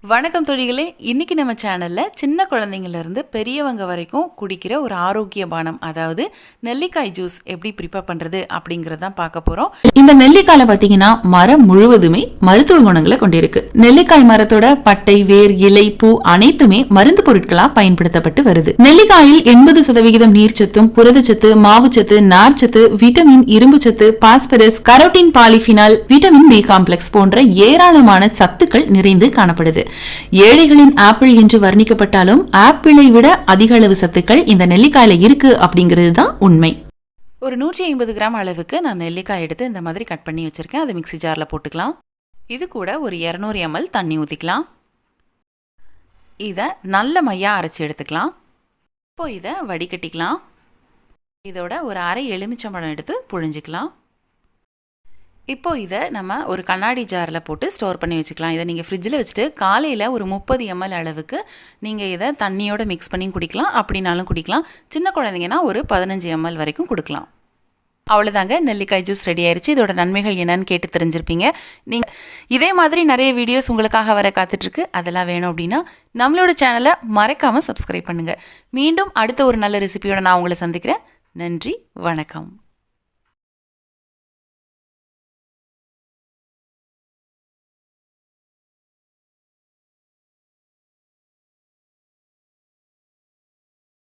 வணக்கம் தொழிகளே. இன்னைக்கு நம்ம சேனல்ல சின்ன குழந்தைங்கள்ல இருந்து பெரியவங்க வரைக்கும் குடிக்கிற ஒரு ஆரோக்கிய பானம், அதாவது நெல்லிக்காய் ஜூஸ் எப்படி ப்ரிப்பேர் பண்றது அப்படிங்கறதான் பார்க்க போறோம். இந்த நெல்லிக்காயில பாத்தீங்கன்னா மரம் முழுவதுமே மருத்துவ குணங்களை கொண்டிருக்கு. நெல்லிக்காய் மரத்தோட பட்டை, வேர், இலை, பூ அனைத்துமே மருந்து பொருட்களா பயன்படுத்தப்பட்டு வருது. நெல்லிக்காயில் 80% நீர்ச்சத்தும், புரதச்சத்து, மாவுச்சத்து, நார்ச்சத்து, விட்டமின், இரும்புச்சத்து, phosphorus, carotene, polyphenol, vitamin B complex போன்ற ஏராளமான சத்துக்கள் நிறைந்து காணப்படுது. ஏழைகளின் ஆப்பிள் என்று வர்ணிக்கப்பட்டாலும் ஆப்பிளை விட அதிக அளவு சத்துக்கள் இந்த நெல்லிக்காயில இருக்கு அப்படிங்கிறது தான் உண்மை. ஒரு 150 கிராம் அளவுக்கு நான் நெல்லிக்காய் எடுத்து இந்த மாதிரி கட் பண்ணி வச்சிருக்கேன். அதை மிக்ஸி ஜார்ல போட்டுக்கலாம். இது கூட ஒரு 200 ml தண்ணி ஊற்றிக்கலாம். இதை நல்ல மையா அரைச்சி எடுத்துக்கலாம். இப்போ இதை வடிகட்டிக்கலாம். இதோட ஒரு அரை எலுமிச்சம்பழம் எடுத்து புழிஞ்சிக்கலாம். இப்போ இதை நம்ம ஒரு கண்ணாடி ஜாரில் போட்டு ஸ்டோர் பண்ணி வச்சுக்கலாம். இதை நீங்கள் ஃப்ரிட்ஜில் வச்சுட்டு காலையில் ஒரு 30 ml அளவுக்கு நீங்கள் இதை தண்ணியோட மிக்ஸ் பண்ணி குடிக்கலாம். அப்படின்னாலும் குடிக்கலாம். சின்ன குழந்தைங்கன்னா ஒரு 15 ml வரைக்கும் கொடுக்கலாம். அவ்வளோதாங்க, நெல்லிக்காய் ஜூஸ் ரெடி ஆயிடுச்சு. இதோட நன்மைகள் என்னன்னு கேட்டு தெரிஞ்சிருப்பீங்க. நீங்கள் இதே மாதிரி நிறைய வீடியோஸ் உங்களுக்காக வர காத்துட்ருக்கு. அதெல்லாம் வேணும் அப்படின்னா நம்மளோட சேனலை மறக்காமல் சப்ஸ்கிரைப் பண்ணுங்கள். மீண்டும் அடுத்த ஒரு நல்ல ரெசிபியோட நான் உங்களை சந்திக்கிறேன். நன்றி, வணக்கம்.